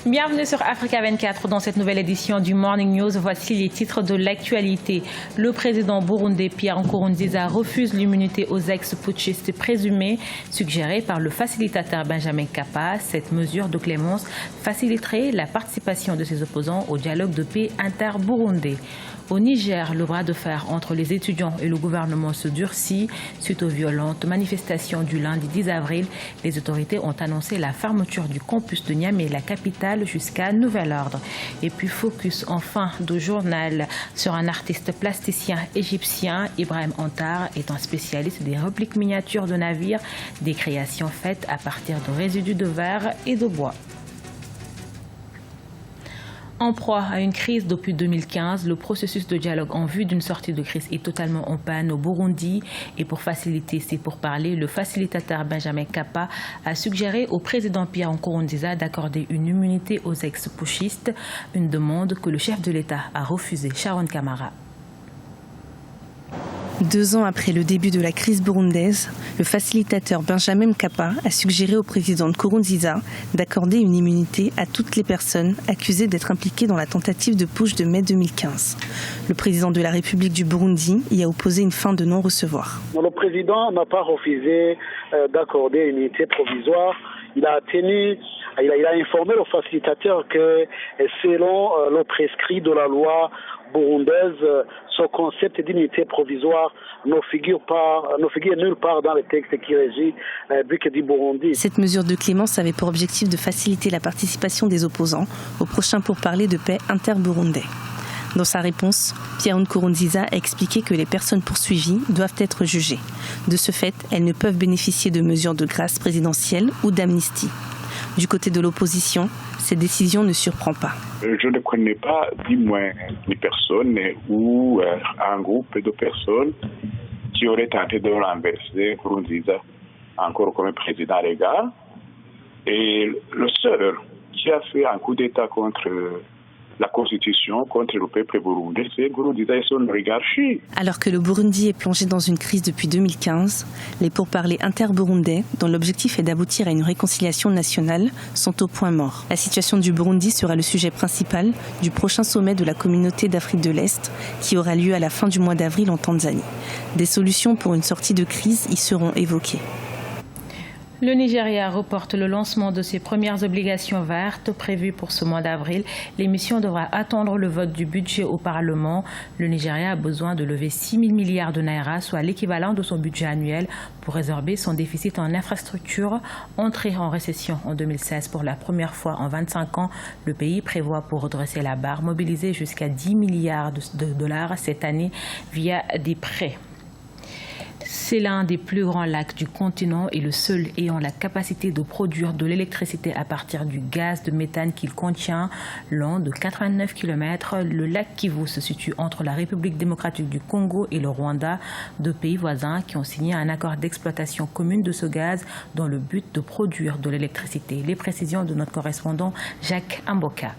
Bienvenue sur Africa 24 dans cette nouvelle édition du Morning News. Voici les titres de l'actualité. Le président burundais Pierre Nkurunziza refuse l'immunité aux ex-putschistes présumés, suggérée par le facilitateur Benjamin Mkapa. Cette mesure de clémence faciliterait la participation de ses opposants au dialogue de paix inter-burundais. Au Niger, le bras de fer entre les étudiants et le gouvernement se durcit. Suite aux violentes manifestations du lundi 10 avril, les autorités ont annoncé la fermeture du campus de Niamey, la capitale, jusqu'à nouvel ordre. Et puis focus en fin de journal sur un artiste plasticien égyptien. Ibrahim Antar est un spécialiste des répliques miniatures de navires, des créations faites à partir de résidus de verre et de bois. En proie à une crise depuis 2015, le processus de dialogue en vue d'une sortie de crise est totalement en panne au Burundi. Et pour faciliter ces pourparlers, le facilitateur Benjamin Mkapa a suggéré au président Pierre Nkurunziza d'accorder une immunité aux ex-putschistes, une demande que le chef de l'État a refusée. Sharon Kamara. 2 ans après le début de la crise burundaise, le facilitateur Benjamin Mkapa a suggéré au président Nkurunziza d'accorder une immunité à toutes les personnes accusées d'être impliquées dans la tentative de putsch de mai 2015. Le président de la République du Burundi y a opposé une fin de non-recevoir. Le président n'a pas refusé d'accorder une immunité provisoire. Il a informé le facilitateur que selon le prescrit de la loi burundaise, ce concept d'immunité provisoire ne figure nulle part dans le texte qui régit du Burundi. Cette mesure de clémence avait pour objectif de faciliter la participation des opposants au prochain pourparlers de paix inter-burundais. Dans sa réponse, Pierre Nkurunziza a expliqué que les personnes poursuivies doivent être jugées. De ce fait, elles ne peuvent bénéficier de mesures de grâce présidentielle ou d'amnistie. Du côté de l'opposition, cette décision ne surprend pas. Je ne connais pas du moins une personne ou un groupe de personnes qui auraient tenté de renverser Nkurunziza encore comme président légal. Et le seul qui a fait un coup d'État contre la Constitution, contre le peuple burundais, c'est Nkurunziza et son oligarchie. Alors que le Burundi est plongé dans une crise depuis 2015, les pourparlers inter-burundais, dont l'objectif est d'aboutir à une réconciliation nationale, sont au point mort. La situation du Burundi sera le sujet principal du prochain sommet de la Communauté d'Afrique de l'Est, qui aura lieu à la fin du mois d'avril en Tanzanie. Des solutions pour une sortie de crise y seront évoquées. Le Nigeria reporte le lancement de ses premières obligations vertes prévues pour ce mois d'avril. L'émission devra attendre le vote du budget au Parlement. Le Nigeria a besoin de lever 6 000 milliards de naira, soit l'équivalent de son budget annuel, pour résorber son déficit en infrastructure. Entré en récession en 2016 pour la première fois en 25 ans, le pays prévoit pour redresser la barre mobiliser jusqu'à 10 milliards de dollars cette année via des prêts. C'est l'un des plus grands lacs du continent et le seul ayant la capacité de produire de l'électricité à partir du gaz de méthane qu'il contient. Long de 89 km, le lac Kivu se situe entre la République démocratique du Congo et le Rwanda, 2 pays voisins qui ont signé un accord d'exploitation commune de ce gaz dans le but de produire de l'électricité. Les précisions de notre correspondant Jacques Amboka.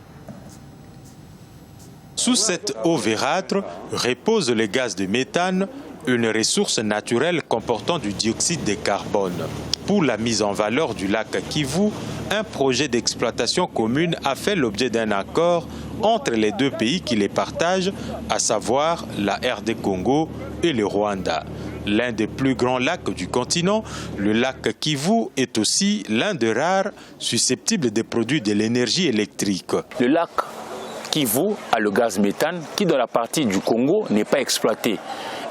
Sous cette eau verdâtre repose le gaz de méthane, une ressource naturelle comportant du dioxyde de carbone. Pour la mise en valeur du lac Kivu, un projet d'exploitation commune a fait l'objet d'un accord entre les 2 pays qui les partagent, à savoir la RD Congo et le Rwanda. L'un des plus grands lacs du continent, le lac Kivu est aussi l'un des rares susceptibles de produire de l'énergie électrique. Le lac Kivu a le gaz méthane qui, dans la partie du Congo, n'est pas exploité.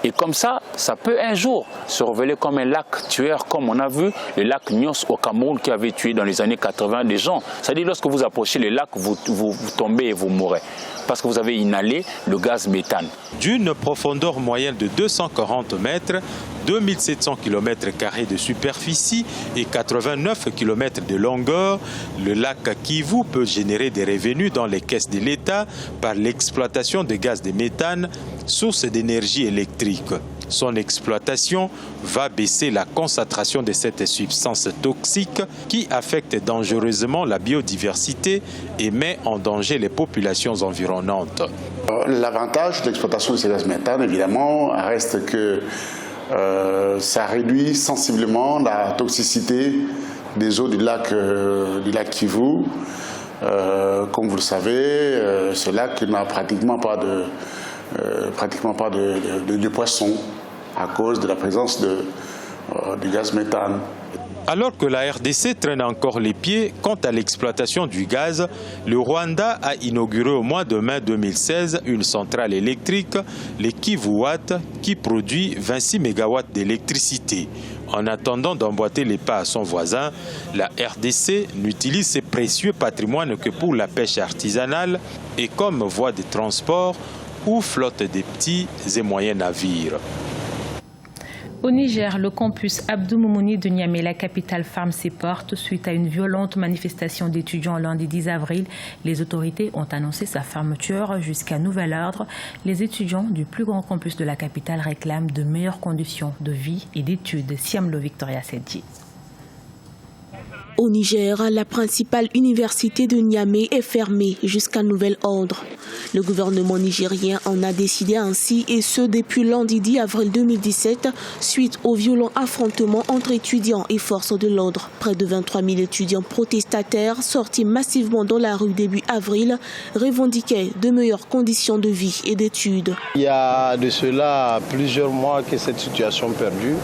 Et comme ça peut un jour se révéler comme un lac tueur, comme on a vu le lac Nyos au Cameroun qui avait tué dans les années 80 des gens. C'est-à-dire lorsque vous approchez le lac, vous tombez et vous mourrez. Parce que vous avez inhalé le gaz méthane. D'une profondeur moyenne de 240 mètres, 2700 km² de superficie et 89 km de longueur, le lac Kivu peut générer des revenus dans les caisses de l'État par l'exploitation de gaz de méthane, source d'énergie électrique. Son exploitation va baisser la concentration de cette substance toxique qui affecte dangereusement la biodiversité et met en danger les populations environnantes. L'avantage de l'exploitation de ces gaz méthane, évidemment, reste que ça réduit sensiblement la toxicité des eaux du lac Kivu. Comme vous le savez, ce lac n'a pratiquement pas de poissons à cause de la présence du gaz méthane. Alors que la RDC traîne encore les pieds quant à l'exploitation du gaz, le Rwanda a inauguré au mois de mai 2016 une centrale électrique, les Kivu Watt, qui produit 26 MW d'électricité. En attendant d'emboîter les pas à son voisin, la RDC n'utilise ses précieux patrimoines que pour la pêche artisanale et comme voie de transport où flottent des petits et moyens navires. Au Niger, le campus Abdou Moumouni de Niamey, la capitale, ferme ses portes suite à une violente manifestation d'étudiants lundi 10 avril. Les autorités ont annoncé sa fermeture jusqu'à nouvel ordre. Les étudiants du plus grand campus de la capitale réclament de meilleures conditions de vie et d'études. Siamlo Victoria Sedji. Au Niger, la principale université de Niamey est fermée jusqu'à nouvel ordre. Le gouvernement nigérien en a décidé ainsi, et ce depuis lundi 10 avril 2017, suite aux violents affrontements entre étudiants et forces de l'ordre. Près de 23 000 étudiants protestataires sortis massivement dans la rue début avril revendiquaient de meilleures conditions de vie et d'études. Il y a de cela plusieurs mois que cette situation perdure.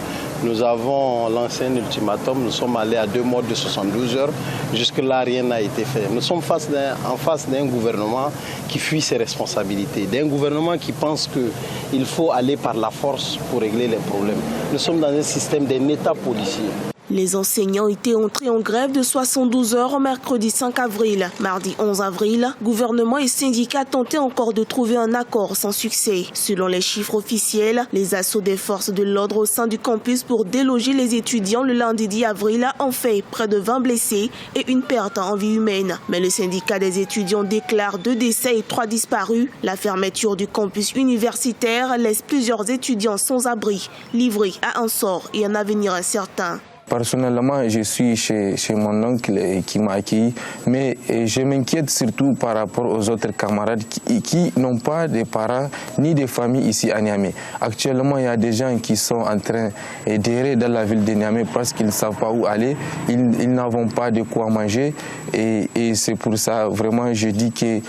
Nous avons lancé un ultimatum, nous sommes allés à 2 mois de 72 heures. Jusque-là, rien n'a été fait. Nous sommes en face d'un gouvernement qui fuit ses responsabilités, d'un gouvernement qui pense qu'il faut aller par la force pour régler les problèmes. Nous sommes dans un système d'un État policier. Les enseignants étaient entrés en grève de 72 heures mercredi 5 avril. Mardi 11 avril, gouvernement et syndicats tentaient encore de trouver un accord sans succès. Selon les chiffres officiels, les assauts des forces de l'ordre au sein du campus pour déloger les étudiants le lundi 10 avril ont fait près de 20 blessés et une perte en vie humaine. Mais le syndicat des étudiants déclare 2 décès et 3 disparus. La fermeture du campus universitaire laisse plusieurs étudiants sans abri, livrés à un sort et un avenir incertain. Personnellement, je suis chez mon oncle qui m'a accueilli, mais je m'inquiète surtout par rapport aux autres camarades qui n'ont pas de parents ni de famille ici à Niamey. Actuellement, il y a des gens qui sont en train d'errer dans la ville de Niamey parce qu'ils ne savent pas où aller, ils n'ont pas de quoi manger et c'est pour ça, vraiment, je dis que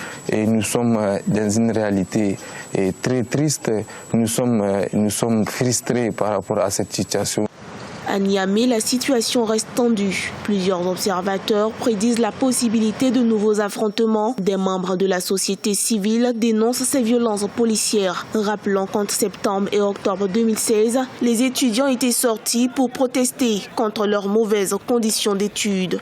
nous sommes dans une réalité très triste, nous sommes frustrés par rapport à cette situation. À Niamey, la situation reste tendue. Plusieurs observateurs prédisent la possibilité de nouveaux affrontements. Des membres de la société civile dénoncent ces violences policières, rappelant qu'entre septembre et octobre 2016, les étudiants étaient sortis pour protester contre leurs mauvaises conditions d'études.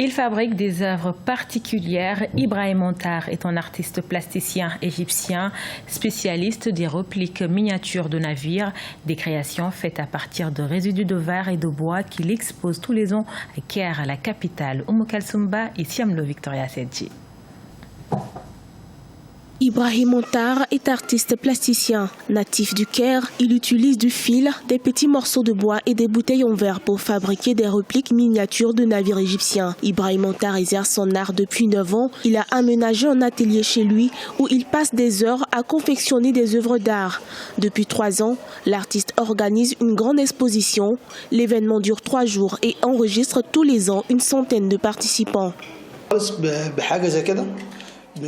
Il fabrique des œuvres particulières. Ibrahim Montar est un artiste plasticien égyptien, spécialiste des répliques miniatures de navires, des créations faites à partir de résidus de verre et de bois qu'il expose tous les ans à Caire, la capitale. Oumou Kalsoumba et Siamlo Victoria Sedji. Ibrahim Montar est artiste plasticien. Natif du Caire, il utilise du fil, des petits morceaux de bois et des bouteilles en verre pour fabriquer des répliques miniatures de navires égyptiens. Ibrahim Montar exerce son art depuis 9 ans. Il a aménagé un atelier chez lui où il passe des heures à confectionner des œuvres d'art. Depuis 3 ans, l'artiste organise une grande exposition. L'événement dure 3 jours et enregistre tous les ans une centaine de participants.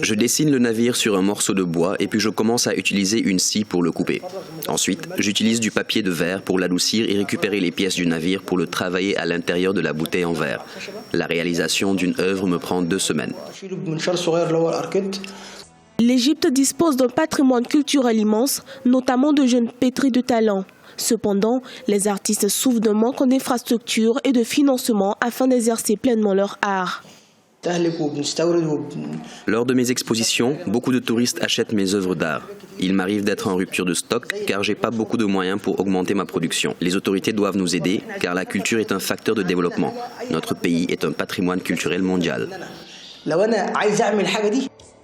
Je dessine le navire sur un morceau de bois et puis je commence à utiliser une scie pour le couper. Ensuite, j'utilise du papier de verre pour l'adoucir et récupérer les pièces du navire pour le travailler à l'intérieur de la bouteille en verre. La réalisation d'une œuvre me prend 2 semaines. L'Égypte dispose d'un patrimoine culturel immense, notamment de jeunes pétris de talent. Cependant, les artistes souffrent d'un manque en infrastructures et de financement afin d'exercer pleinement leur art. Lors de mes expositions, beaucoup de touristes achètent mes œuvres d'art. Il m'arrive d'être en rupture de stock car j'ai pas beaucoup de moyens pour augmenter ma production. Les autorités doivent nous aider car la culture est un facteur de développement. Notre pays est un patrimoine culturel mondial.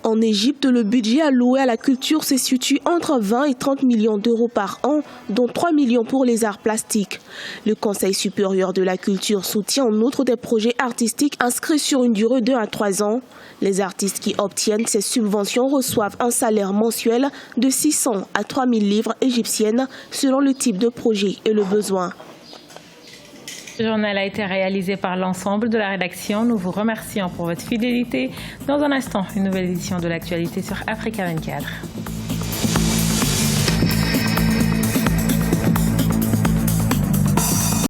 En Égypte, le budget alloué à la culture se situe entre 20 et 30 millions d'euros par an, dont 3 millions pour les arts plastiques. Le Conseil supérieur de la culture soutient en outre des projets artistiques inscrits sur une durée de 1 à 3 ans. Les artistes qui obtiennent ces subventions reçoivent un salaire mensuel de 600 à 3 000 livres égyptiennes selon le type de projet et le besoin. Ce journal a été réalisé par l'ensemble de la rédaction. Nous vous remercions pour votre fidélité. Dans un instant, une nouvelle édition de l'actualité sur Africa 24.